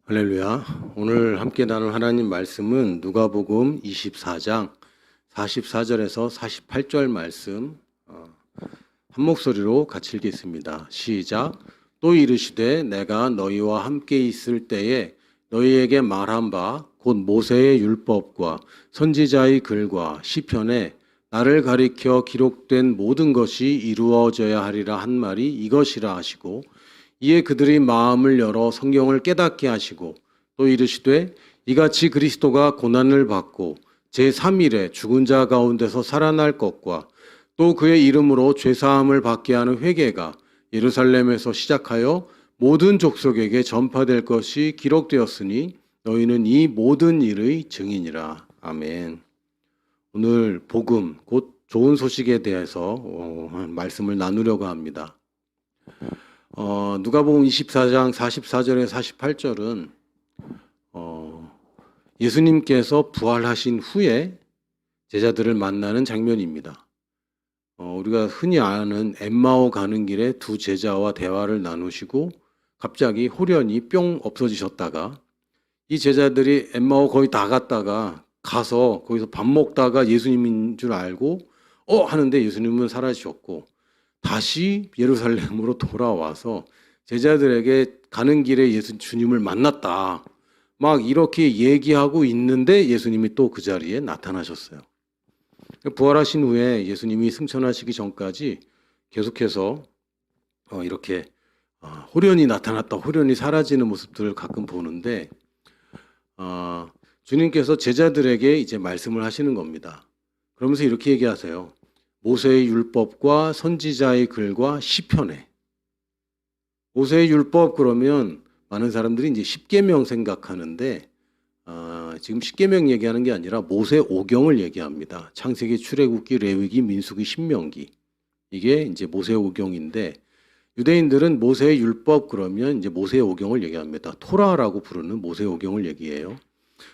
할렐루야. 오늘 함께 나눌 하나님 말씀은 누가복음 24장 44절에서 48절 말씀 한 목소리로 같이 읽겠습니다. 시작. 또 이르시되 내가 너희와 함께 있을 때에 너희에게 말한 바 곧 모세의 율법과 선지자의 글과 시편에 나를 가리켜 기록된 모든 것이 이루어져야 하리라 한 말이 이것이라 하시고 이에 그들이 마음을 열어 성경을 깨닫게 하시고 또 이르시되 이같이 그리스도가 고난을 받고 제3일에 죽은 자 가운데서 살아날 것과 또 그의 이름으로 죄사함을 받게 하는 회개가 예루살렘에서 시작하여 모든 족속에게 전파될 것이 기록되었으니 너희는 이 모든 일의 증인이라. 아멘. 오늘 복음 곧 좋은 소식에 대해서 말씀을 나누려고 합니다. 누가복음 24장 44절에 48절은 예수님께서 부활하신 후에 제자들을 만나는 장면입니다. 우리가 흔히 아는 엠마오 가는 길에 두 제자와 대화를 나누시고 갑자기 호련히 뿅 없어지셨다가 이 제자들이 엠마오 거의 다 갔다가 가서 거기서 밥 먹다가 예수님인 줄 알고 하는데 예수님은 사라지셨고 다시 예루살렘으로 돌아와서 제자들에게 가는 길에 주님을 만났다. 막 이렇게 얘기하고 있는데 예수님이 또 그 자리에 나타나셨어요. 부활하신 후에 예수님이 승천하시기 전까지 계속해서 이렇게 호련히 나타났다, 호련히 사라지는 모습들을 가끔 보는데 주님께서 제자들에게 이제 말씀을 하시는 겁니다. 그러면서 이렇게 얘기하세요. 모세의 율법과 선지자의 글과 시편에. 모세의 율법 그러면 많은 사람들이 이제 십계명 생각하는데 지금 십계명 얘기하는 게 아니라 모세 오경을 얘기합니다. 창세기, 출애굽기, 레위기, 민수기, 신명기. 이게 이제 모세 오경인데 유대인들은 모세의 율법 그러면 이제 모세 오경을 얘기합니다. 토라라고 부르는 모세 오경을 얘기해요.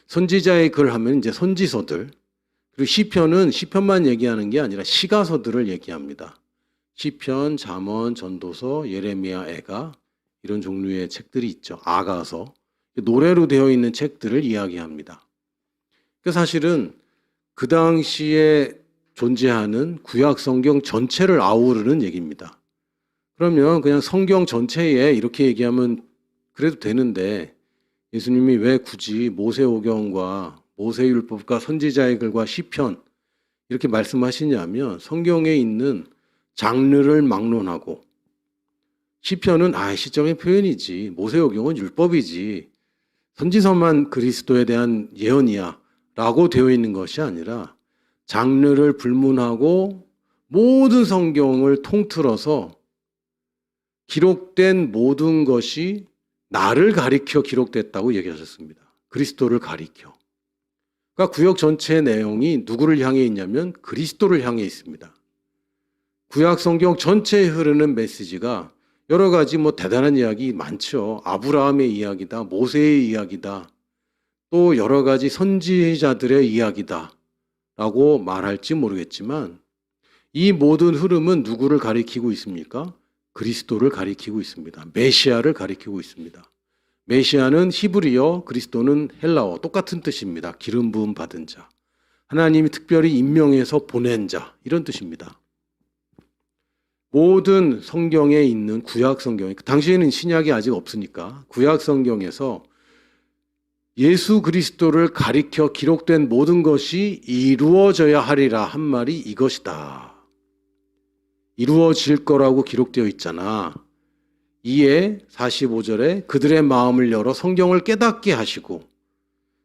선지자의 글 하면 이제 선지서들. 그리고 시편은 시편만 얘기하는 게 아니라 시가서들을 얘기합니다. 시편, 잠언, 전도서, 예레미야, 애가 이런 종류의 책들이 있죠. 아가서. 노래로 되어 있는 책들을 이야기합니다. 그러니까 사실은 그 당시에 존재하는 구약 성경 전체를 아우르는 얘기입니다. 그러면 그냥 성경 전체에 이렇게 얘기하면 그래도 되는데 예수님이 왜 굳이 모세오경과 모세율법과 선지자의 글과 시편 이렇게 말씀하시냐면 성경에 있는 장르를 막론하고 시편은 시적인 표현이지 모세오경은 율법이지 선지서만 그리스도에 대한 예언이야 라고 되어 있는 것이 아니라 장르를 불문하고 모든 성경을 통틀어서 기록된 모든 것이 나를 가리켜 기록됐다고 얘기하셨습니다. 그리스도를 가리켜. 그러니까 구약 전체의 내용이 누구를 향해 있냐면 그리스도를 향해 있습니다. 구약 성경 전체에 흐르는 메시지가 여러 가지 대단한 이야기 많죠. 아브라함의 이야기다, 모세의 이야기다, 또 여러 가지 선지자들의 이야기다 라고 말할지 모르겠지만 이 모든 흐름은 누구를 가리키고 있습니까? 그리스도를 가리키고 있습니다. 메시아를 가리키고 있습니다. 메시아는 히브리어, 그리스도는 헬라어, 똑같은 뜻입니다. 기름 부음 받은 자. 하나님이 특별히 임명해서 보낸 자, 이런 뜻입니다. 모든 성경에 있는 구약 성경, 당시에는 신약이 아직 없으니까 구약 성경에서 예수 그리스도를 가리켜 기록된 모든 것이 이루어져야 하리라 한 말이 이것이다. 이루어질 거라고 기록되어 있잖아. 이에 45절에 그들의 마음을 열어 성경을 깨닫게 하시고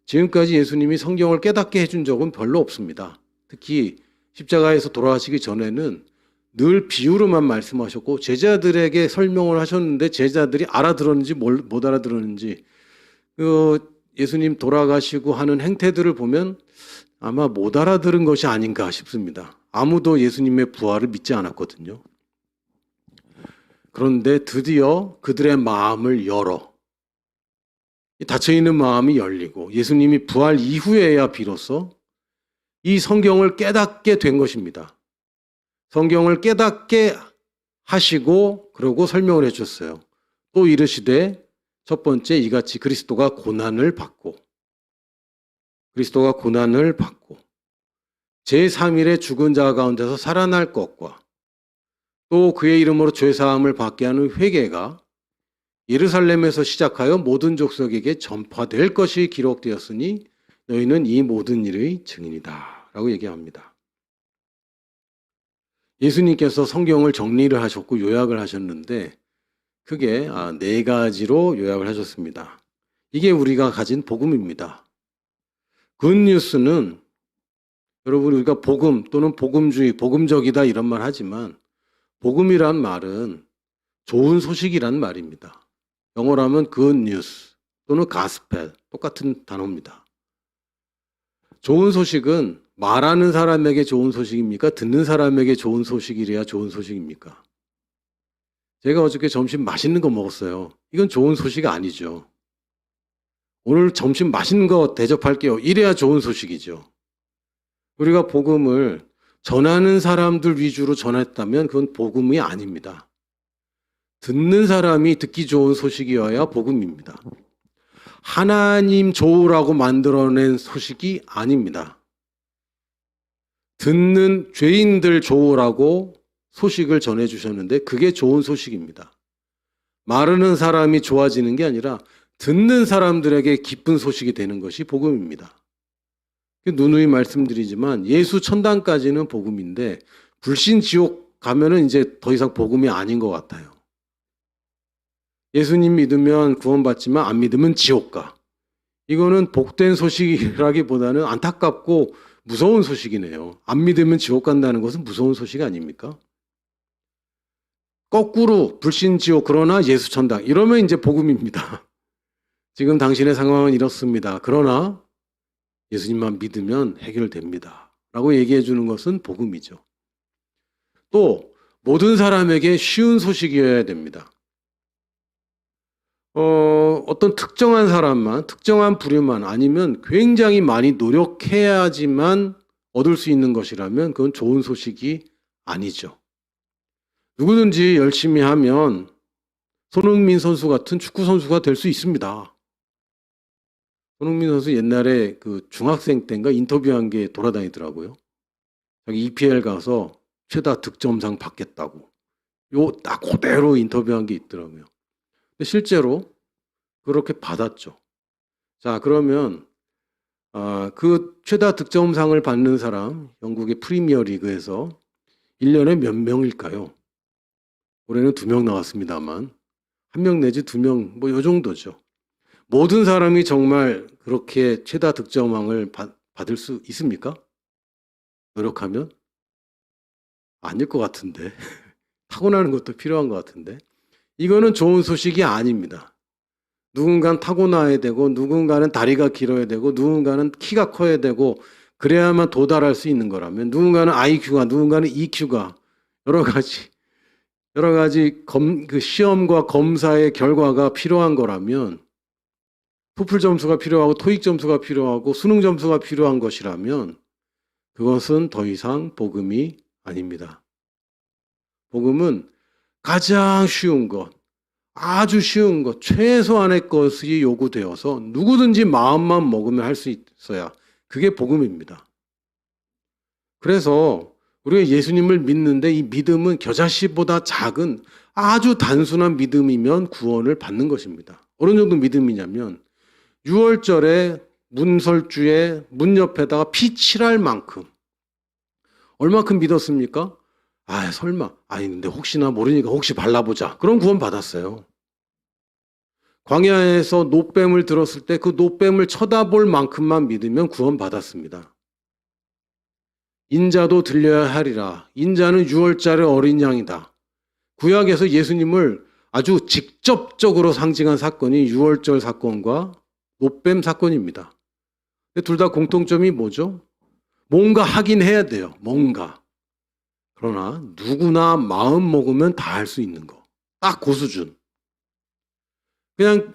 지금까지 예수님이 성경을 깨닫게 해준 적은 별로 없습니다. 특히 십자가에서 돌아가시기 전에는 늘 비유로만 말씀하셨고 제자들에게 설명을 하셨는데 제자들이 알아들었는지 못 알아들었는지 예수님 돌아가시고 하는 행태들을 보면 아마 못 알아들은 것이 아닌가 싶습니다. 아무도 예수님의 부활을 믿지 않았거든요. 그런데 드디어 그들의 마음을 열어 닫혀있는 마음이 열리고 예수님이 부활 이후에야 비로소 이 성경을 깨닫게 된 것입니다. 성경을 깨닫게 하시고 그러고 설명을 해줬어요. 또 이르시되 첫 번째, 이같이 그리스도가 고난을 받고 제3일에 죽은 자 가운데서 살아날 것과 또 그의 이름으로 죄사함을 받게 하는 회개가 예루살렘에서 시작하여 모든 족속에게 전파될 것이 기록되었으니 너희는 이 모든 일의 증인이다 라고 얘기합니다. 예수님께서 성경을 정리를 하셨고 요약을 하셨는데 크게 4가지로 요약을 하셨습니다. 이게 우리가 가진 복음입니다. 굿뉴스는 여러분 우리가 복음 또는 복음주의, 복음적이다 이런 말 하지만 복음이란 말은 좋은 소식이란 말입니다. 영어로 하면 good news 또는 gospel 똑같은 단어입니다. 좋은 소식은 말하는 사람에게 좋은 소식입니까? 듣는 사람에게 좋은 소식이래야 좋은 소식입니까? 제가 어저께 점심 맛있는 거 먹었어요. 이건 좋은 소식이 아니죠. 오늘 점심 맛있는 거 대접할게요. 이래야 좋은 소식이죠. 우리가 복음을 전하는 사람들 위주로 전했다면 그건 복음이 아닙니다. 듣는 사람이 듣기 좋은 소식이어야 복음입니다. 하나님 좋으라고 만들어낸 소식이 아닙니다. 듣는 죄인들 좋으라고 소식을 전해주셨는데 그게 좋은 소식입니다. 말하는 사람이 좋아지는 게 아니라 듣는 사람들에게 기쁜 소식이 되는 것이 복음입니다. 누누이 말씀드리지만 예수 천당까지는 복음인데 불신 지옥 가면은 이제 더 이상 복음이 아닌 것 같아요. 예수님 믿으면 구원받지만 안 믿으면 지옥 가. 이거는 복된 소식이라기보다는 안타깝고 무서운 소식이네요. 안 믿으면 지옥 간다는 것은 무서운 소식 아닙니까? 거꾸로 불신 지옥 그러나 예수 천당 이러면 이제 복음입니다. 지금 당신의 상황은 이렇습니다. 그러나 예수님만 믿으면 해결됩니다. 라고 얘기해 주는 것은 복음이죠. 또 모든 사람에게 쉬운 소식이어야 됩니다. 어떤 특정한 사람만, 특정한 부류만 아니면 굉장히 많이 노력해야지만 얻을 수 있는 것이라면 그건 좋은 소식이 아니죠. 누구든지 열심히 하면 손흥민 선수 같은 축구 선수가 될 수 있습니다. 손흥민 선수 옛날에 그 중학생 때인가 인터뷰한 게 돌아다니더라고요. 자기 EPL 가서 최다 득점상 받겠다고. 요 딱 그대로 인터뷰한 게 있더라고요. 근데 실제로 그렇게 받았죠. 자, 그러면 그 최다 득점상을 받는 사람, 영국의 프리미어 리그에서 1년에 몇 명일까요? 올해는 2명 나왔습니다만 1명 내지 2명 뭐 요 정도죠. 모든 사람이 정말 그렇게 최다 득점왕을 받을 수 있습니까? 노력하면? 아닐 것 같은데. 타고나는 것도 필요한 것 같은데. 이거는 좋은 소식이 아닙니다. 누군가는 타고나야 되고 누군가는 다리가 길어야 되고 누군가는 키가 커야 되고 그래야만 도달할 수 있는 거라면 누군가는 IQ가 누군가는 EQ가 여러 가지 그 시험과 검사의 결과가 필요한 거라면 토플 점수가 필요하고 토익 점수가 필요하고 수능 점수가 필요한 것이라면 그것은 더 이상 복음이 아닙니다. 복음은 가장 쉬운 것, 아주 쉬운 것, 최소한의 것이 요구되어서 누구든지 마음만 먹으면 할 수 있어야 그게 복음입니다. 그래서 우리가 예수님을 믿는데 이 믿음은 겨자씨보다 작은 아주 단순한 믿음이면 구원을 받는 것입니다. 어느 정도 믿음이냐면 6월절에 문설주에 문 옆에다가 피 칠할 만큼 얼마큼 믿었습니까? 설마 근데 혹시나 모르니까 혹시 발라보자. 그럼 구원 받았어요. 광야에서 노뱀을 들었을 때 그 노뱀을 쳐다볼 만큼만 믿으면 구원 받았습니다. 인자도 들려야 하리라. 인자는 6월절의 어린 양이다. 구약에서 예수님을 아주 직접적으로 상징한 사건이 6월절 사건과 노뱀 사건입니다. 둘 다 공통점이 뭐죠? 뭔가 하긴 해야 돼요. 뭔가. 그러나 누구나 마음 먹으면 다 할 수 있는 거. 딱 그 수준. 그냥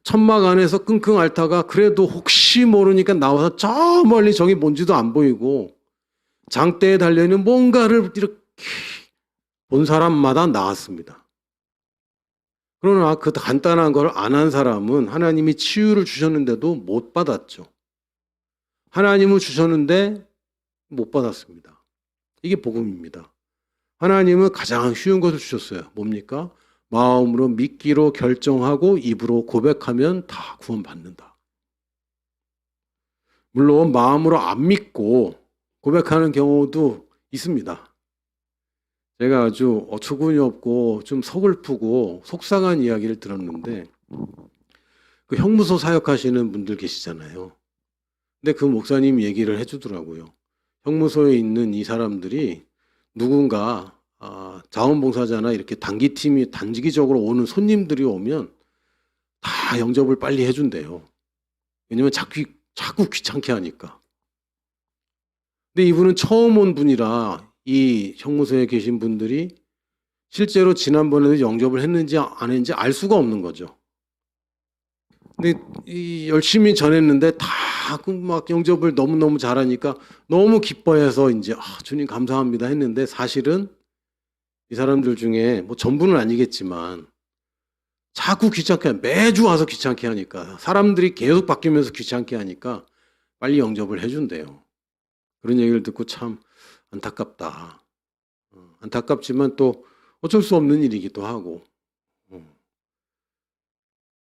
천막 안에서 끙끙 앓다가 그래도 혹시 모르니까 나와서 저 멀리 저기 뭔지도 안 보이고 장대에 달려있는 뭔가를 이렇게 본 사람마다 나왔습니다. 그러나 그 간단한 걸 안 한 사람은 하나님이 치유를 주셨는데도 못 받았죠. 하나님은 주셨는데 못 받았습니다. 이게 복음입니다. 하나님은 가장 쉬운 것을 주셨어요. 뭡니까? 마음으로 믿기로 결정하고 입으로 고백하면 다 구원받는다. 물론 마음으로 안 믿고 고백하는 경우도 있습니다. 제가 아주 어처구니 없고 좀 서글프고 속상한 이야기를 들었는데, 그 형무소 사역하시는 분들 계시잖아요. 근데 그 목사님 얘기를 해주더라고요. 형무소에 있는 이 사람들이 누군가 자원봉사자나 이렇게 단기팀이 단기적으로 오는 손님들이 오면 다 영접을 빨리 해준대요. 왜냐면 자꾸 귀찮게 하니까. 근데 이분은 처음 온 분이라 이 형무소에 계신 분들이 실제로 지난번에도 영접을 했는지 안 했는지 알 수가 없는 거죠. 근데 열심히 전했는데 다 막 영접을 너무너무 잘하니까 너무 기뻐해서 이제 주님 감사합니다 했는데, 사실은 이 사람들 중에 뭐 전부는 아니겠지만 자꾸 귀찮게 매주 와서 귀찮게 하니까, 사람들이 계속 바뀌면서 귀찮게 하니까 빨리 영접을 해준대요. 그런 얘기를 듣고 참 안타깝다. 안타깝지만 또 어쩔 수 없는 일이기도 하고,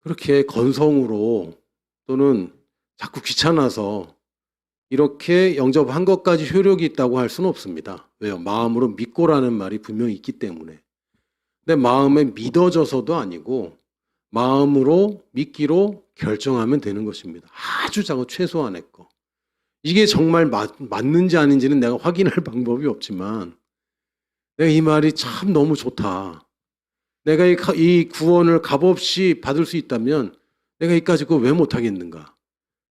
그렇게 건성으로 또는 자꾸 귀찮아서 이렇게 영접한 것까지 효력이 있다고 할 수는 없습니다. 왜요? 마음으로 믿고라는 말이 분명히 있기 때문에. 근데 마음에 믿어져서도 아니고 마음으로 믿기로 결정하면 되는 것입니다. 아주 작은 최소한의 거. 이게 정말 맞는지 아닌지는 내가 확인할 방법이 없지만, 내가 이 말이 참 너무 좋다. 내가 이 구원을 값없이 받을 수 있다면 내가 이까짓 거 왜 못하겠는가.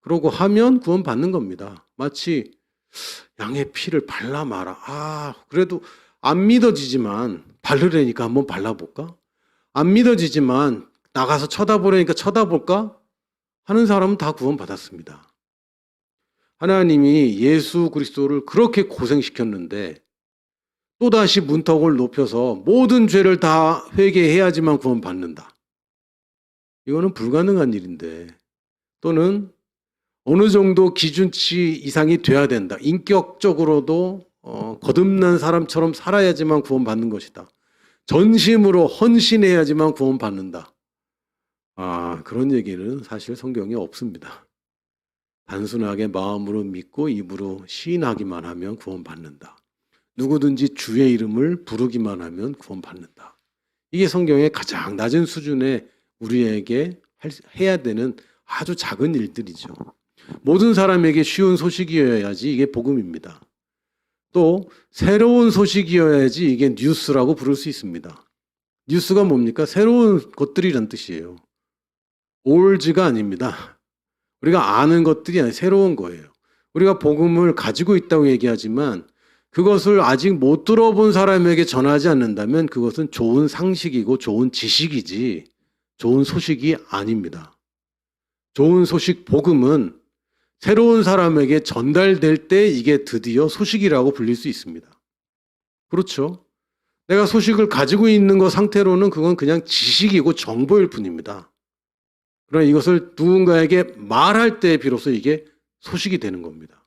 그러고 하면 구원 받는 겁니다. 마치 양의 피를 발라 마라. 그래도 안 믿어지지만 바르려니까 한번 발라볼까? 안 믿어지지만 나가서 쳐다보려니까 쳐다볼까? 하는 사람은 다 구원 받았습니다. 하나님이 예수 그리스도를 그렇게 고생시켰는데 또다시 문턱을 높여서 모든 죄를 다 회개해야지만 구원 받는다. 이거는 불가능한 일인데, 또는 어느 정도 기준치 이상이 돼야 된다. 인격적으로도 거듭난 사람처럼 살아야지만 구원받는 것이다. 전심으로 헌신해야지만 구원받는다. 그런 얘기는 사실 성경에 없습니다. 단순하게 마음으로 믿고 입으로 시인하기만 하면 구원받는다. 누구든지 주의 이름을 부르기만 하면 구원받는다. 이게 성경의 가장 낮은 수준의 우리에게 해야 되는 아주 작은 일들이죠. 모든 사람에게 쉬운 소식이어야지 이게 복음입니다. 또 새로운 소식이어야지 이게 뉴스라고 부를 수 있습니다. 뉴스가 뭡니까? 새로운 것들이란 뜻이에요. 올드가 아닙니다. 우리가 아는 것들이 아니라 새로운 거예요. 우리가 복음을 가지고 있다고 얘기하지만 그것을 아직 못 들어본 사람에게 전하지 않는다면 그것은 좋은 상식이고 좋은 지식이지 좋은 소식이 아닙니다. 좋은 소식, 복음은 새로운 사람에게 전달될 때 이게 드디어 소식이라고 불릴 수 있습니다. 그렇죠? 내가 소식을 가지고 있는 것 상태로는 그건 그냥 지식이고 정보일 뿐입니다. 그러나 이것을 누군가에게 말할 때 비로소 이게 소식이 되는 겁니다.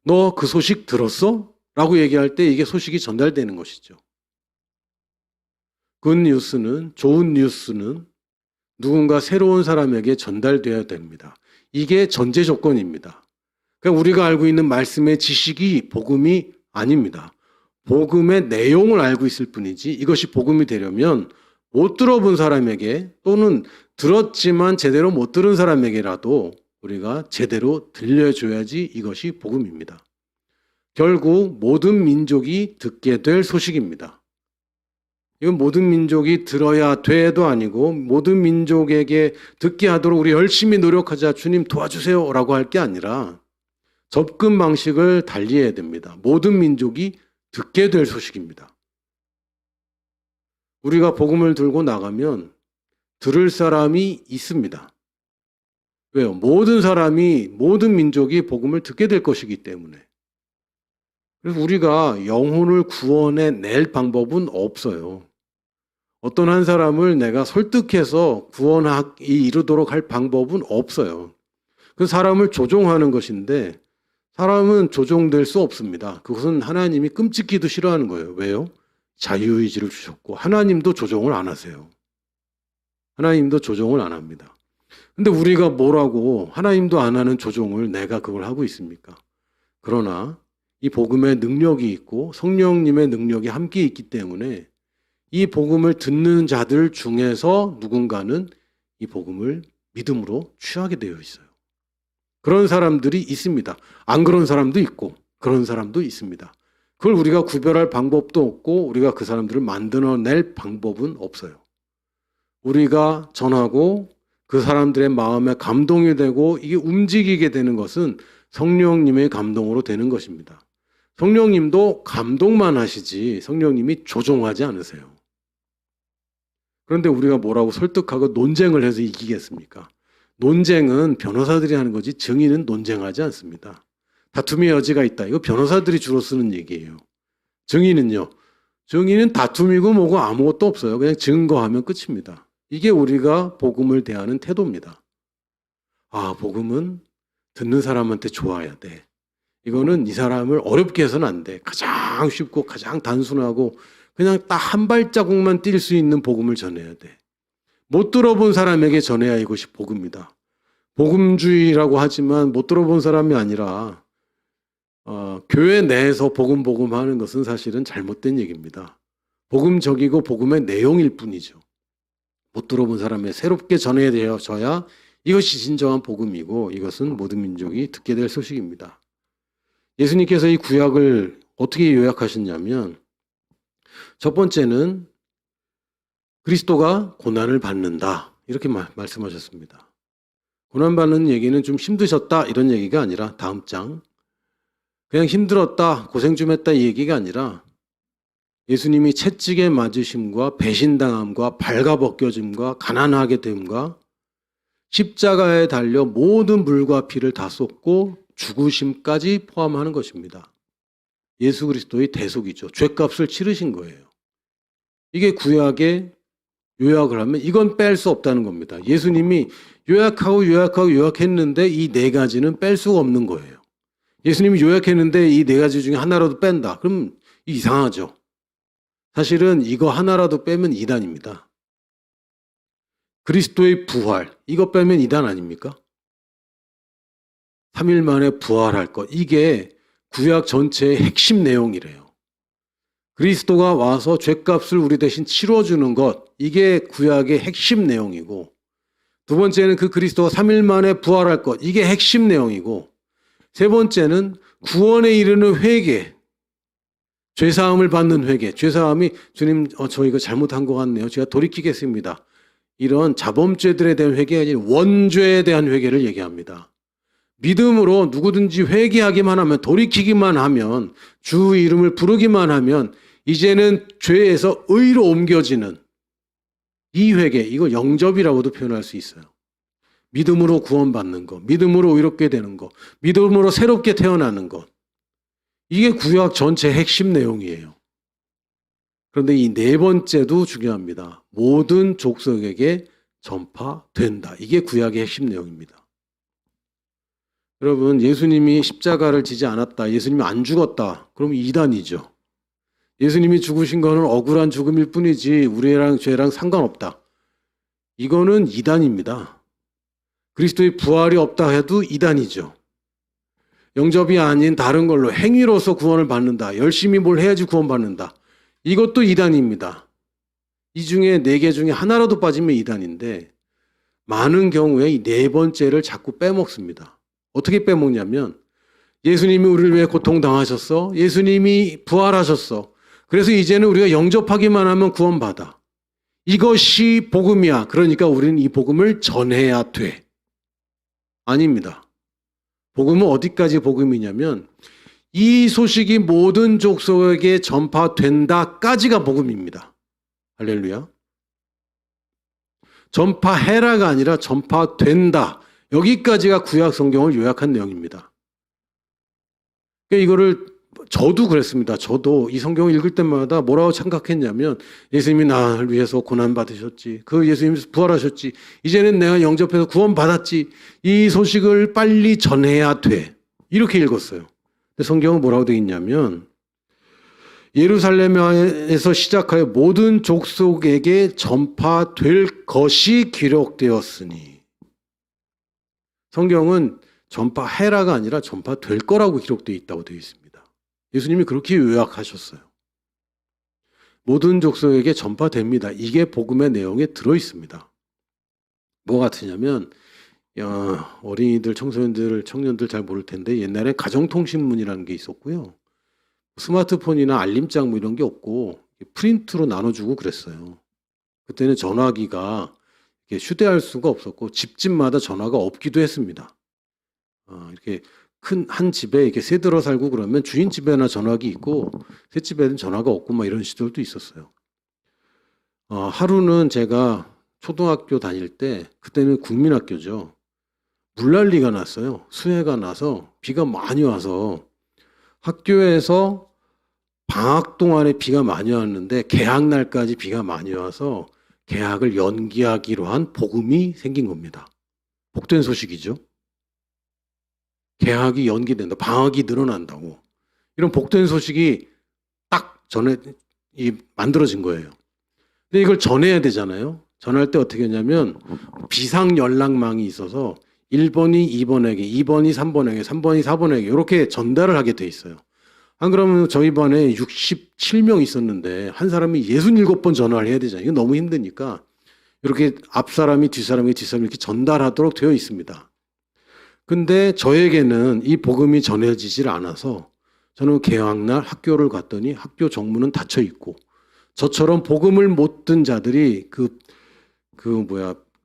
너 그 소식 들었어? 라고 얘기할 때 이게 소식이 전달되는 것이죠. 굿뉴스는, 좋은 뉴스는 누군가 새로운 사람에게 전달되어야 됩니다. 이게 전제 조건입니다. 그러니까 우리가 알고 있는 말씀의 지식이 복음이 아닙니다. 복음의 내용을 알고 있을 뿐이지 이것이 복음이 되려면 못 들어본 사람에게 또는 들었지만 제대로 못 들은 사람에게라도 우리가 제대로 들려줘야지 이것이 복음입니다. 결국 모든 민족이 듣게 될 소식입니다. 이건 모든 민족이 들어야 돼도 아니고 모든 민족에게 듣게 하도록 우리 열심히 노력하자 주님 도와주세요 라고 할 게 아니라 접근 방식을 달리해야 됩니다. 모든 민족이 듣게 될 소식입니다. 우리가 복음을 들고 나가면 들을 사람이 있습니다. 왜요? 모든 사람이, 모든 민족이 복음을 듣게 될 것이기 때문에. 그래서 우리가 영혼을 구원해 낼 방법은 없어요. 어떤 한 사람을 내가 설득해서 구원하기 이르도록 할 방법은 없어요. 그 사람을 조종하는 것인데 사람은 조종될 수 없습니다. 그것은 하나님이 끔찍히도 싫어하는 거예요. 왜요? 자유의지를 주셨고 하나님도 조종을 안 하세요. 하나님도 조종을 안 합니다. 근데 우리가 뭐라고 하나님도 안 하는 조종을 내가 그걸 하고 있습니까? 그러나 이 복음의 능력이 있고 성령님의 능력이 함께 있기 때문에 이 복음을 듣는 자들 중에서 누군가는 이 복음을 믿음으로 취하게 되어 있어요. 그런 사람들이 있습니다. 안 그런 사람도 있고 그런 사람도 있습니다. 그걸 우리가 구별할 방법도 없고 우리가 그 사람들을 만들어낼 방법은 없어요. 우리가 전하고 그 사람들의 마음에 감동이 되고 이게 움직이게 되는 것은 성령님의 감동으로 되는 것입니다. 성령님도 감동만 하시지 성령님이 조종하지 않으세요. 그런데 우리가 뭐라고 설득하고 논쟁을 해서 이기겠습니까? 논쟁은 변호사들이 하는 거지 증인은 논쟁하지 않습니다. 다툼의 여지가 있다. 이거 변호사들이 주로 쓰는 얘기예요. 증인은요. 증인은 다툼이고 뭐고 아무것도 없어요. 그냥 증거하면 끝입니다. 이게 우리가 복음을 대하는 태도입니다. 아, 복음은 듣는 사람한테 좋아야 돼. 이거는 이 사람을 어렵게 해서는 안 돼. 가장 쉽고 가장 단순하고 그냥 딱 한 발자국만 뛸 수 있는 복음을 전해야 돼. 못 들어본 사람에게 전해야 이것이 복음이다. 복음주의라고 하지만 못 들어본 사람이 아니라 교회 내에서 복음 하는 것은 사실은 잘못된 얘기입니다. 복음적이고 복음의 내용일 뿐이죠. 못 들어본 사람에 새롭게 전해야 되어져야 이것이 진정한 복음이고 이것은 모든 민족이 듣게 될 소식입니다. 예수님께서 이 구약을 어떻게 요약하셨냐면 첫 번째는 그리스도가 고난을 받는다 이렇게 말씀하셨습니다. 고난받는 얘기는 좀 힘드셨다 이런 얘기가 아니라 다음 장 그냥 힘들었다 고생 좀 했다 이 얘기가 아니라 예수님이 채찍에 맞으심과 배신당함과 발가벗겨짐과 가난하게 됨과 십자가에 달려 모든 물과 피를 다 쏟고 죽으심까지 포함하는 것입니다. 예수 그리스도의 대속이죠. 죄값을 치르신 거예요. 이게 구약의 요약을 하면 이건 뺄 수 없다는 겁니다. 예수님이 요약했는데 이 네 가지는 뺄 수가 없는 거예요. 예수님이 요약했는데 이 네 가지 중에 하나라도 뺀다. 그럼 이상하죠. 사실은 이거 하나라도 빼면 이단입니다. 그리스도의 부활, 이거 빼면 이단 아닙니까? 3일 만에 부활할 것. 이게 구약 전체의 핵심 내용이래요. 그리스도가 와서 죄값을 우리 대신 치러주는 것. 이게 구약의 핵심 내용이고 두 번째는 그 그리스도가 3일 만에 부활할 것. 이게 핵심 내용이고 세 번째는 구원에 이르는 회개. 죄사함을 받는 회개. 죄사함이 주님 저 이거 잘못한 것 같네요. 제가 돌이키겠습니다. 이런 자범죄들에 대한 회개가 아니라 원죄에 대한 회개를 얘기합니다. 믿음으로 누구든지 회개하기만 하면 돌이키기만 하면 주 이름을 부르기만 하면 이제는 죄에서 의로 옮겨지는 이 회개 이거 영접이라고도 표현할 수 있어요. 믿음으로 구원받는 것, 믿음으로 의롭게 되는 것, 믿음으로 새롭게 태어나는 것 이게 구약 전체 핵심 내용이에요. 그런데 이 네 번째도 중요합니다. 모든 족속에게 전파된다. 이게 구약의 핵심 내용입니다. 여러분 예수님이 십자가를 지지 않았다. 예수님이 안 죽었다. 그럼 이단이죠. 예수님이 죽으신 거는 억울한 죽음일 뿐이지 우리랑 죄랑 상관없다. 이거는 이단입니다. 그리스도의 부활이 없다 해도 이단이죠. 영접이 아닌 다른 걸로 행위로서 구원을 받는다. 열심히 뭘 해야지 구원받는다. 이것도 이단입니다. 이 중에 네 개 중에 하나라도 빠지면 이단인데 많은 경우에 이 네 번째를 자꾸 빼먹습니다. 어떻게 빼먹냐면 예수님이 우리를 위해 고통당하셨어. 예수님이 부활하셨어. 그래서 이제는 우리가 영접하기만 하면 구원받아. 이것이 복음이야. 그러니까 우리는 이 복음을 전해야 돼. 아닙니다. 복음은 어디까지 복음이냐면 이 소식이 모든 족속에게 전파된다까지가 복음입니다. 할렐루야. 전파해라가 아니라 전파된다. 여기까지가 구약 성경을 요약한 내용입니다. 그러니까 이거를 저도 그랬습니다. 저도 이 성경을 읽을 때마다 뭐라고 생각했냐면 예수님이 나를 위해서 고난 받으셨지. 그 예수님이 부활하셨지. 이제는 내가 영접해서 구원 받았지. 이 소식을 빨리 전해야 돼. 이렇게 읽었어요. 근데 성경은 뭐라고 되어 있냐면 예루살렘에서 시작하여 모든 족속에게 전파될 것이 기록되었으니. 성경은 전파해라가 아니라 전파될 거라고 기록되어 있다고 되어 있습니다. 예수님이 그렇게 요약하셨어요. 모든 족속에게 전파됩니다. 이게 복음의 내용에 들어 있습니다. 뭐 같으냐면 어린이들, 청소년들, 청년들 잘 모를 텐데 옛날에 가정통신문이라는 게 있었고요. 스마트폰이나 알림장 뭐 이런 게 없고 프린트로 나눠주고 그랬어요. 그때는 전화기가 휴대할 수가 없었고 집집마다 전화가 없기도 했습니다. 이렇게 큰 한 집에 이렇게 새들어 살고 그러면 주인 집에나 전화기 있고 새 집에는 전화가 없고 막 이런 시절도 있었어요. 하루는 제가 초등학교 다닐 때 그때는 국민학교죠. 물난리가 났어요. 수해가 나서 비가 많이 와서 학교에서 방학 동안에 비가 많이 왔는데 개학 날까지 비가 많이 와서 개학을 연기하기로 한 복음이 생긴 겁니다. 복된 소식이죠. 개학이 연기된다. 방학이 늘어난다고. 이런 복된 소식이 딱 만들어진 거예요. 근데 이걸 전해야 되잖아요. 전할 때 어떻게 했냐면 비상 연락망이 있어서 1번이 2번에게, 2번이 3번에게, 3번이 4번에게 이렇게 전달을 하게 돼 있어요. 안 그러면 저희 반에 67명 있었는데 한 사람이 67번 전화를 해야 되잖아요. 이거 너무 힘드니까 이렇게 앞 사람이 뒷 사람이 이렇게 전달하도록 되어 있습니다. 근데 저에게는 이 복음이 전해지질 않아서 저는 개학날 학교를 갔더니 학교 정문은 닫혀 있고 저처럼 복음을 못 든 자들이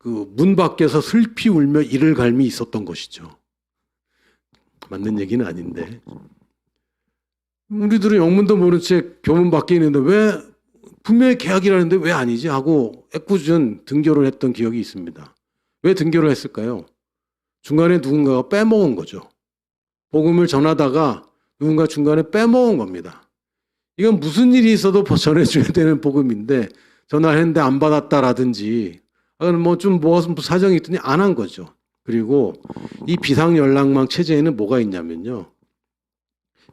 문 밖에서 슬피 울며 이를 갈미 있었던 것이죠. 맞는 얘기는 아닌데. 우리들은 영문도 모른 채 교문 밖에 있는데 왜 분명히 개학이라는데 왜 아니지 하고 애꿎은 등교를 했던 기억이 있습니다. 왜 등교를 했을까요? 중간에 누군가가 빼먹은 거죠. 복음을 전하다가 누군가 중간에 빼먹은 겁니다. 이건 무슨 일이 있어도 전해줘야 되는 복음인데 전화했는데 안 받았다라든지 무슨 사정이 있더니 안 한 거죠. 그리고 이 비상연락망 체제에는 뭐가 있냐면요.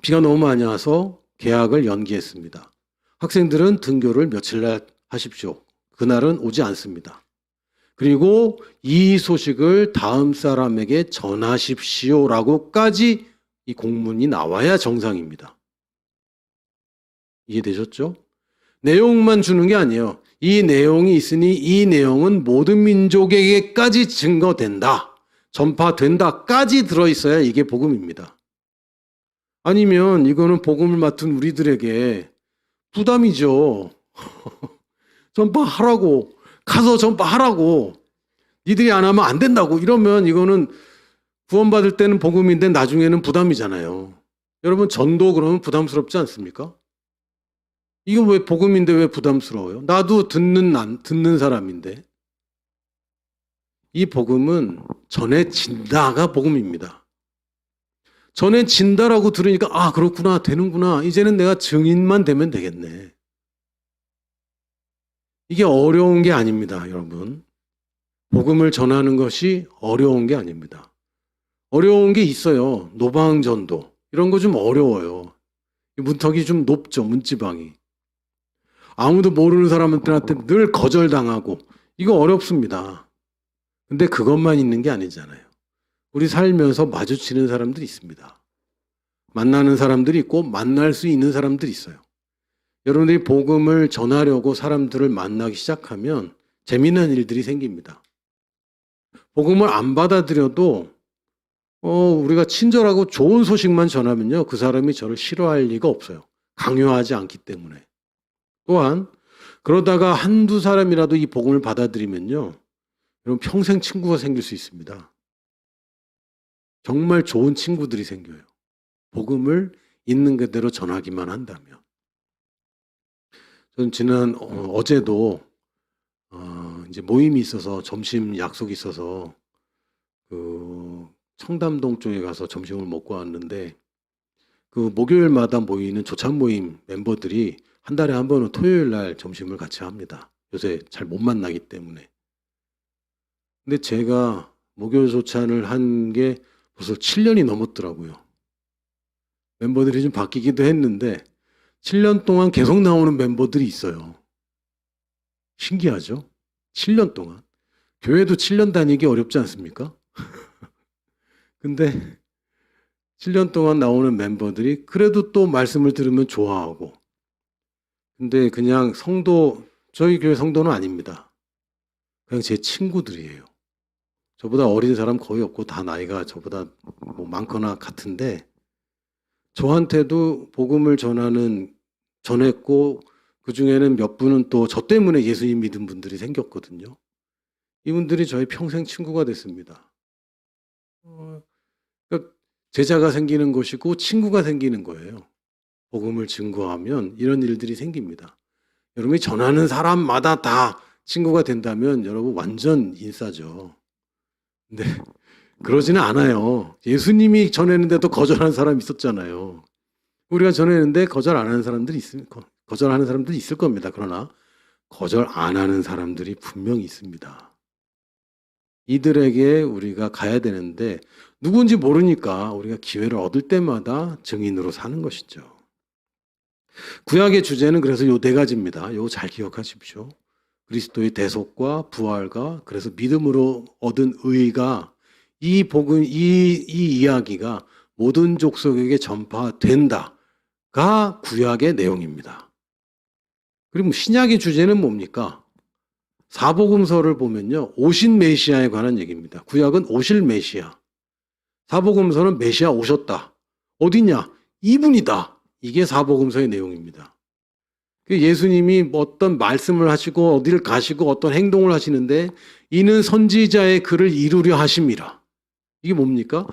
비가 너무 많이 와서 개학을 연기했습니다. 학생들은 등교를 며칠 날 하십시오. 그날은 오지 않습니다. 그리고 이 소식을 다음 사람에게 전하십시오라고까지 이 공문이 나와야 정상입니다. 이해되셨죠? 내용만 주는 게 아니에요. 이 내용이 있으니 이 내용은 모든 민족에게까지 증거된다. 전파된다까지 들어있어야 이게 복음입니다. 아니면 이거는 복음을 맡은 우리들에게 부담이죠. 전파하라고. 가서 전파하라고. 니들이 안 하면 안 된다고. 이러면 이거는 구원받을 때는 복음인데 나중에는 부담이잖아요. 여러분 전도 그러면 부담스럽지 않습니까? 이거 왜 복음인데 왜 부담스러워요? 나도 듣는 사람인데. 이 복음은 전해진다가 복음입니다. 전해진다라고 들으니까 그렇구나 되는구나. 이제는 내가 증인만 되면 되겠네. 이게 어려운 게 아닙니다, 여러분. 복음을 전하는 것이 어려운 게 아닙니다. 어려운 게 있어요. 노방전도. 이런 거 좀 어려워요. 문턱이 좀 높죠, 문지방이. 아무도 모르는 사람들한테 늘 거절당하고 이거 어렵습니다. 근데 그것만 있는 게 아니잖아요. 우리 살면서 마주치는 사람들이 있습니다. 만나는 사람들이 있고 만날 수 있는 사람들이 있어요. 여러분들이 복음을 전하려고 사람들을 만나기 시작하면 재미난 일들이 생깁니다. 복음을 안 받아들여도 우리가 친절하고 좋은 소식만 전하면요. 그 사람이 저를 싫어할 리가 없어요. 강요하지 않기 때문에. 또한 그러다가 한두 사람이라도 이 복음을 받아들이면요. 여러분 평생 친구가 생길 수 있습니다. 정말 좋은 친구들이 생겨요. 복음을 있는 그대로 전하기만 한다면. 저는 어제도 이제 모임이 있어서 점심 약속이 있어서 청담동 쪽에 가서 점심을 먹고 왔는데 그 목요일마다 모이는 조찬 모임 멤버들이 한 달에 한 번은 토요일 날 점심을 같이 합니다. 요새 잘 못 만나기 때문에. 근데 제가 목요일 조찬을 한 게 벌써 7년이 넘었더라고요. 멤버들이 좀 바뀌기도 했는데 7년 동안 계속 나오는 멤버들이 있어요. 신기하죠? 7년 동안. 교회도 7년 다니기 어렵지 않습니까? 근데 7년 동안 나오는 멤버들이 그래도 또 말씀을 들으면 좋아하고. 근데 그냥 저희 교회 성도는 아닙니다. 그냥 제 친구들이에요. 저보다 어린 사람 거의 없고 다 나이가 저보다 뭐 많거나 같은데 저한테도 복음을 전했고 그 중에는 몇 분은 또 저 때문에 예수님 믿은 분들이 생겼거든요. 이분들이 저희 평생 친구가 됐습니다. 그러니까 제자가 생기는 것이고 친구가 생기는 거예요. 복음을 증거하면 이런 일들이 생깁니다. 여러분이 전하는 사람마다 다 친구가 된다면 여러분 완전 인싸죠. 근데 그러지는 않아요. 예수님이 전했는데도 거절하는 사람이 있었잖아요. 우리가 전했는데 거절하는 사람들이 있을 겁니다. 그러나 거절 안 하는 사람들이 분명히 있습니다. 이들에게 우리가 가야 되는데 누군지 모르니까 우리가 기회를 얻을 때마다 증인으로 사는 것이죠. 구약의 주제는 그래서 요 네 가지입니다. 요 잘 기억하십시오. 그리스도의 대속과 부활과 그래서 믿음으로 얻은 의가 이 복음, 이 이야기가 모든 족속에게 전파된다가 구약의 내용입니다. 그럼 신약의 주제는 뭡니까? 사복음서를 보면요. 오신 메시아에 관한 얘기입니다. 구약은 오실 메시아. 사복음서는 메시아 오셨다. 어디냐? 이분이다. 이게 사복음서의 내용입니다. 예수님이 어떤 말씀을 하시고 어디를 가시고 어떤 행동을 하시는데 이는 선지자의 글을 이루려 하심이라. 이게 뭡니까?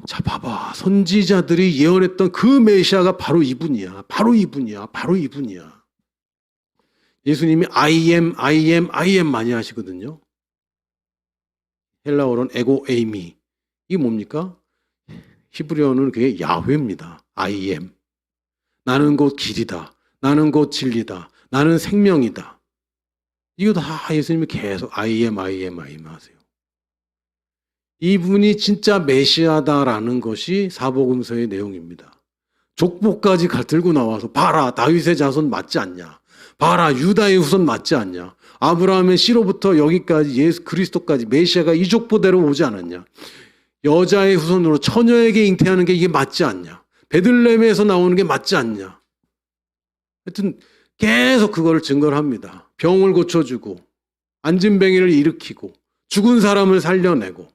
자, 봐봐. 선지자들이 예언했던 그 메시아가 바로 이분이야. 바로 이분이야. 바로 이분이야. 예수님이 I am 많이 하시거든요. 헬라어로는 에고 에이미. 이게 뭡니까? 히브리어는 그게 야훼입니다. I am. 나는 곧 길이다. 나는 곧 진리다. 나는 생명이다. 이거 다 예수님이 계속 I am 하세요. 이분이 진짜 메시아다라는 것이 사복음서의 내용입니다. 족보까지 들고 나와서 봐라 다윗의 자손 맞지 않냐. 봐라 유다의 후손 맞지 않냐. 아브라함의 씨로부터 여기까지 예수 그리스도까지 메시아가 이 족보대로 오지 않았냐. 여자의 후손으로 처녀에게 잉태하는 게 이게 맞지 않냐. 베들레헴에서 나오는 게 맞지 않냐. 하여튼 계속 그걸 증거를 합니다. 병을 고쳐주고 안진뱅이를 일으키고 죽은 사람을 살려내고.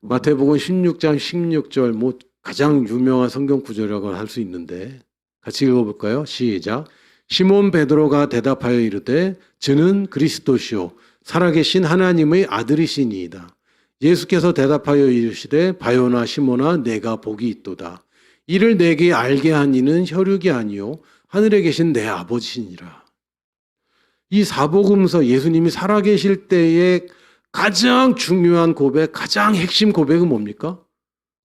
마태복음 16장 16절 뭐 가장 유명한 성경 구절이라고 할 수 있는데 같이 읽어볼까요? 시작. 시몬 베드로가 대답하여 이르되 저는 그리스도시요 살아계신 하나님의 아들이시니이다. 예수께서 대답하여 이르시되 바요나 시몬아 내가 복이 있도다. 이를 내게 알게 한 이는 혈육이 아니요 하늘에 계신 내 아버지시니라. 이 사복음서 예수님이 살아계실 때의 가장 중요한 고백, 가장 핵심 고백은 뭡니까?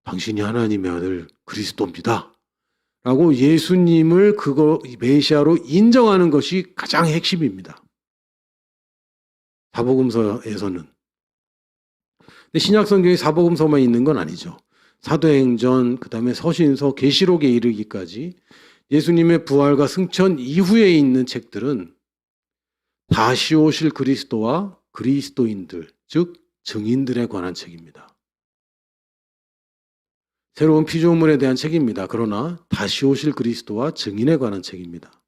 당신이 하나님의 아들 그리스도입니다. 라고 예수님을 메시아로 인정하는 것이 가장 핵심입니다. 사복음서에서는. 근데 신약 성경에 사복음서만 있는 건 아니죠. 사도행전, 그 다음에 서신서, 계시록에 이르기까지 예수님의 부활과 승천 이후에 있는 책들은 다시 오실 그리스도와 그리스도인들, 즉 증인들에 관한 책입니다. 새로운 피조물에 대한 책입니다. 그러나 다시 오실 그리스도와 증인에 관한 책입니다.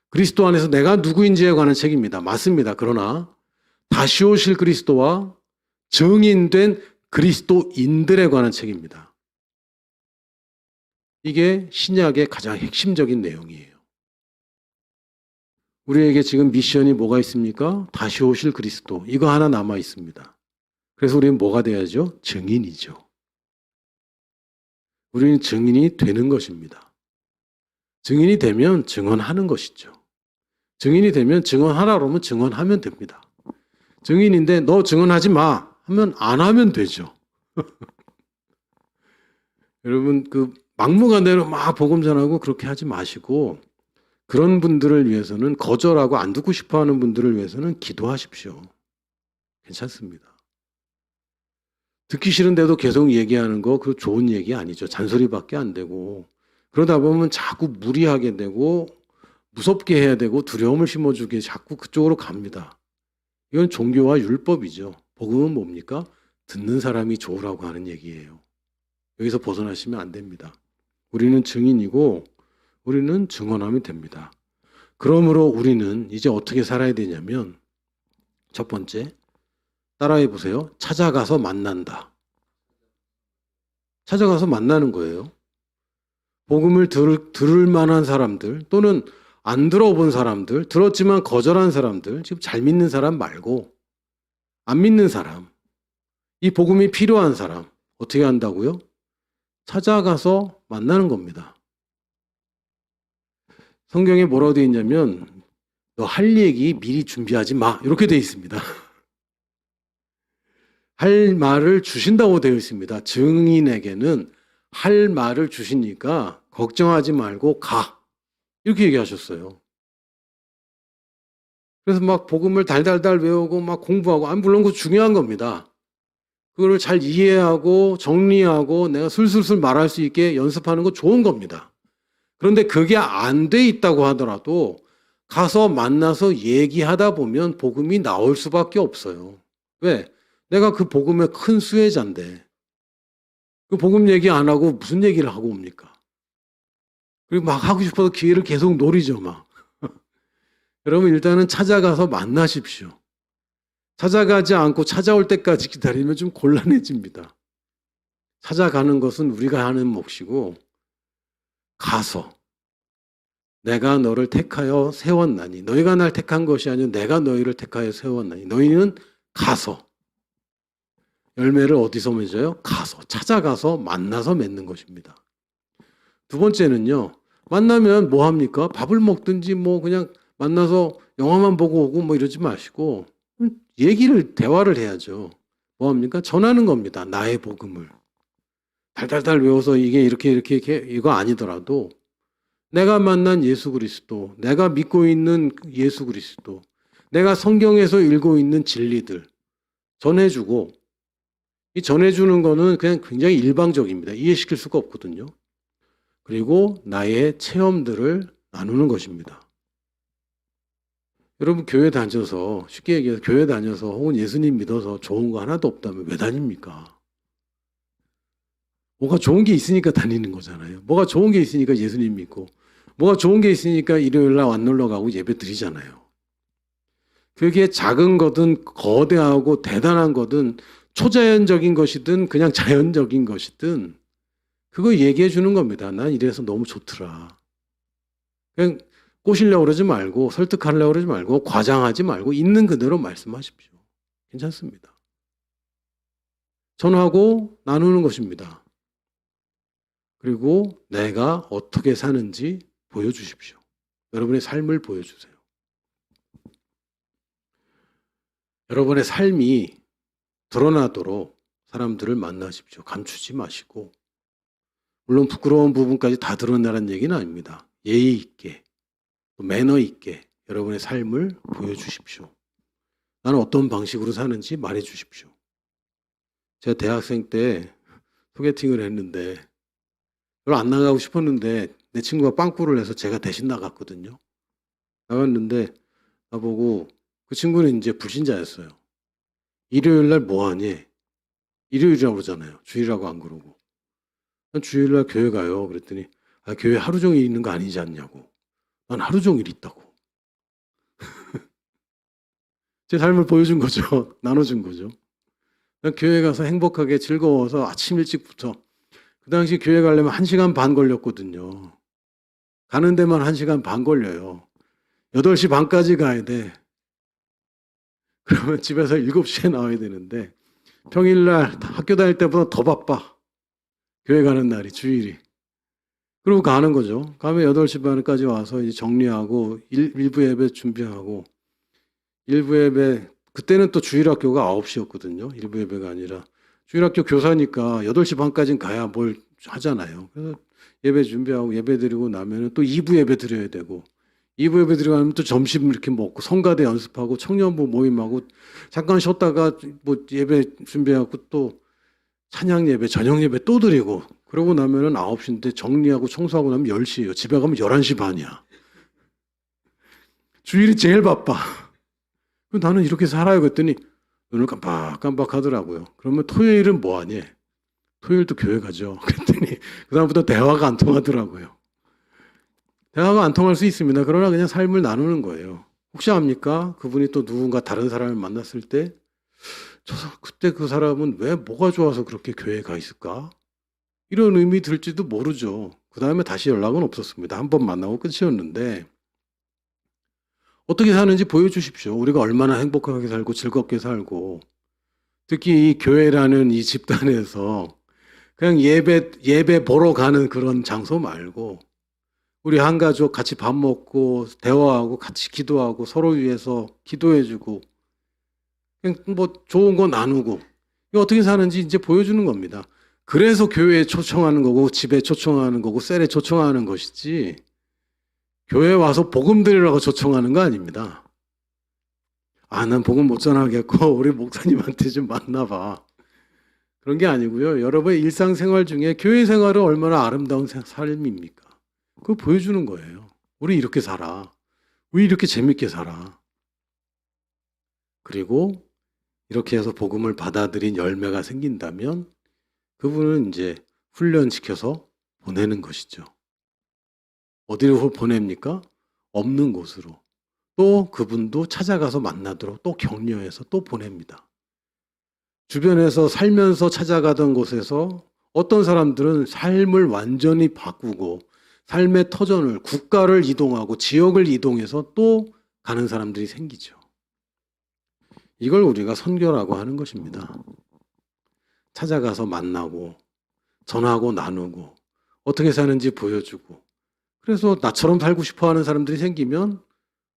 그리스도 안에서 내가 누구인지에 관한 책입니다. 맞습니다. 그러나 다시 오실 그리스도와 증인된 그리스도인들에 관한 책입니다. 이게 신약의 가장 핵심적인 내용이에요. 우리에게 지금 미션이 뭐가 있습니까? 다시 오실 그리스도. 이거 하나 남아 있습니다. 그래서 우리는 뭐가 돼야죠? 증인이죠. 우리는 증인이 되는 것입니다. 증인이 되면 증언하는 것이죠. 증인이 되면 증언하라 그러면 증언하면 됩니다. 증인인데 너 증언하지 마 하면 안 하면 되죠. 여러분 그 막무가내로 막 복음 전하고 그렇게 하지 마시고 그런 분들을 위해서는 거절하고 안 듣고 싶어하는 분들을 위해서는 기도하십시오. 괜찮습니다. 듣기 싫은데도 계속 얘기하는 거 그 좋은 얘기 아니죠. 잔소리밖에 안 되고 그러다 보면 자꾸 무리하게 되고 무섭게 해야 되고 두려움을 심어주게 자꾸 그쪽으로 갑니다. 이건 종교와 율법이죠. 복음은 뭡니까? 듣는 사람이 좋으라고 하는 얘기예요. 여기서 벗어나시면 안 됩니다. 우리는 증인이고 우리는 증언하면 됩니다. 그러므로 우리는 이제 어떻게 살아야 되냐면 첫 번째, 따라해 보세요. 찾아가서 만난다. 찾아가서 만나는 거예요. 복음을 들을 만한 사람들 또는 안 들어본 사람들, 들었지만 거절한 사람들, 지금 잘 믿는 사람 말고 안 믿는 사람, 이 복음이 필요한 사람 어떻게 한다고요? 찾아가서 만나는 겁니다. 성경에 뭐라고 되어 있냐면 너 할 얘기 미리 준비하지 마 이렇게 되어 있습니다. 할 말을 주신다고 되어 있습니다. 증인에게는 할 말을 주시니까 걱정하지 말고 가 이렇게 얘기하셨어요. 그래서 막 복음을 달달달 외우고 막 공부하고 물론 그거 중요한 겁니다. 그거를 잘 이해하고 정리하고 내가 술술술 말할 수 있게 연습하는 거 좋은 겁니다. 그런데 그게 안 돼 있다고 하더라도 가서 만나서 얘기하다 보면 복음이 나올 수밖에 없어요. 왜? 내가 그 복음의 큰 수혜자인데 그 복음 얘기 안 하고 무슨 얘기를 하고 옵니까? 그리고 막 하고 싶어서 기회를 계속 노리죠 막. 여러분 일단은 찾아가서 만나십시오. 찾아가지 않고 찾아올 때까지 기다리면 좀 곤란해집니다. 찾아가는 것은 우리가 하는 몫이고 가서 내가 너를 택하여 세웠나니 너희가 날 택한 것이 아니라 내가 너희를 택하여 세웠나니 너희는 가서 열매를 어디서 맺어요? 가서 찾아가서 만나서 맺는 것입니다. 두 번째는요. 만나면 뭐 합니까? 밥을 먹든지 뭐 그냥 만나서 영화만 보고 오고 뭐 이러지 마시고 대화를 해야죠. 뭐 합니까? 전하는 겁니다. 나의 복음을. 달달달 외워서 이게 이렇게 이거 아니더라도 내가 만난 예수 그리스도, 내가 믿고 있는 예수 그리스도, 내가 성경에서 읽고 있는 진리들 전해주고 이 전해주는 거는 그냥 굉장히 일방적입니다. 이해시킬 수가 없거든요. 그리고 나의 체험들을 나누는 것입니다. 여러분 교회 다녀서 쉽게 얘기해서 교회 다녀서 혹은 예수님 믿어서 좋은 거 하나도 없다면 왜 다닙니까? 뭐가 좋은 게 있으니까 다니는 거잖아요. 뭐가 좋은 게 있으니까 예수님 믿고 뭐가 좋은 게 있으니까 일요일 날 안 놀러 가고 예배 드리잖아요. 그게 작은 거든 거대하고 대단한 거든 초자연적인 것이든 그냥 자연적인 것이든 그거 얘기해 주는 겁니다. 난 이래서 너무 좋더라. 그냥 꼬시려고 그러지 말고 설득하려고 그러지 말고 과장하지 말고 있는 그대로 말씀하십시오. 괜찮습니다. 전하고 나누는 것입니다. 그리고 내가 어떻게 사는지 보여주십시오. 여러분의 삶을 보여주세요. 여러분의 삶이 드러나도록 사람들을 만나십시오. 감추지 마시고 물론 부끄러운 부분까지 다 드러나라는 얘기는 아닙니다. 예의 있게 매너 있게 여러분의 삶을 보여주십시오. 나는 어떤 방식으로 사는지 말해주십시오. 제가 대학생 때 소개팅을 했는데 별로 안 나가고 싶었는데 내 친구가 빵꾸를 해서 제가 대신 나갔거든요. 나갔는데 나보고 그 친구는 이제 불신자였어요. 일요일 날 뭐하니? 일요일이라고 그러잖아요. 주일이라고 안 그러고. 난 주일날 교회 가요. 그랬더니 교회 하루 종일 있는 거 아니지 않냐고. 난 하루 종일 있다고. 제 삶을 보여준 거죠. 나눠준 거죠. 난 교회 가서 행복하게 즐거워서 아침 일찍부터 그 당시 교회 가려면 1시간 반 걸렸거든요. 가는 데만 1시간 반 걸려요. 8시 반까지 가야 돼. 그러면 집에서 7시에 나와야 되는데 평일날 학교 다닐 때보다 더 바빠. 교회 가는 날이 주일이. 그리고 가는 거죠. 가면 8시 반까지 와서 이제 정리하고 일부 예배 준비하고 일부 예배 그때는 또 주일학교가 9시였거든요. 일부 예배가 아니라 주일학교 교사니까 8시 반까지는 가야 뭘 하잖아요. 그래서 예배 준비하고 예배 드리고 나면은 또 2부 예배 드려야 되고 2부 예배 드리고 나면 또 점심 이렇게 먹고 성가대 연습하고 청년부 모임하고 잠깐 쉬었다가 뭐 예배 준비하고 또 찬양 예배, 저녁 예배 또 드리고 그러고 나면은 9시인데 정리하고 청소하고 나면 10시예요. 집에 가면 11시 반이야. 주일이 제일 바빠. 나는 이렇게 살아요. 그랬더니 눈을 깜빡깜빡 하더라고요. 그러면 토요일은 뭐 하니? 토요일도 교회 가죠. 그랬더니 그다음부터 대화가 안 통하더라고요. 대화가 안 통할 수 있습니다. 그러나 그냥 삶을 나누는 거예요. 혹시 압니까? 그분이 또 누군가 다른 사람을 만났을 때 그때 그 사람은 왜 뭐가 좋아서 그렇게 교회에 가 있을까? 이런 의미 들지도 모르죠. 그 다음에 다시 연락은 없었습니다. 한 번 만나고 끝이었는데 어떻게 사는지 보여주십시오. 우리가 얼마나 행복하게 살고 즐겁게 살고 특히 이 교회라는 이 집단에서 그냥 예배 보러 가는 그런 장소 말고 우리 한 가족 같이 밥 먹고 대화하고 같이 기도하고 서로 위해서 기도해주고 그냥 뭐 좋은 거 나누고 이거 어떻게 사는지 이제 보여주는 겁니다. 그래서 교회에 초청하는 거고 집에 초청하는 거고 셀에 초청하는 것이지 교회 와서 복음 드리라고 초청하는 거 아닙니다. 아, 난 복음 못 전하겠고 우리 목사님한테 좀 만나봐. 그런 게 아니고요. 여러분의 일상생활 중에 교회 생활은 얼마나 아름다운 삶입니까? 그거 보여주는 거예요. 우리 이렇게 살아. 우리 이렇게 재밌게 살아. 그리고 이렇게 해서 복음을 받아들인 열매가 생긴다면 그분은 이제 훈련시켜서 보내는 것이죠. 어디로 보냅니까? 없는 곳으로. 또 그분도 찾아가서 만나도록 또 격려해서 또 보냅니다. 주변에서 살면서 찾아가던 곳에서 어떤 사람들은 삶을 완전히 바꾸고 삶의 터전을 국가를 이동하고 지역을 이동해서 또 가는 사람들이 생기죠. 이걸 우리가 선교라고 하는 것입니다. 찾아가서 만나고 전하고 나누고 어떻게 사는지 보여주고 그래서 나처럼 살고 싶어 하는 사람들이 생기면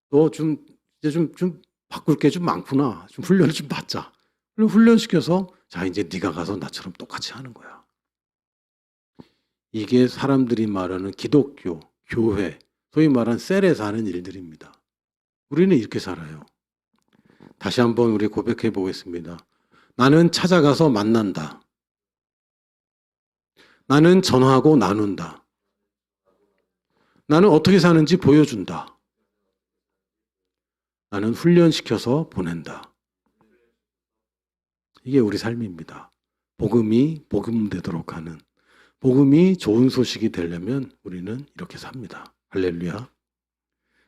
너 이제 좀 바꿀 게 좀 많구나. 좀 훈련을 좀 받자. 그리고 훈련시켜서 자 이제 네가 가서 나처럼 똑같이 하는 거야. 이게 사람들이 말하는 기독교, 교회, 소위 말하는 셀에서 하는 일들입니다. 우리는 이렇게 살아요. 다시 한번 우리 고백해 보겠습니다. 나는 찾아가서 만난다. 나는 전하고 나눈다. 나는 어떻게 사는지 보여준다. 나는 훈련시켜서 보낸다. 이게 우리 삶입니다. 복음이 복음되도록 하는 복음이 좋은 소식이 되려면 우리는 이렇게 삽니다. 할렐루야.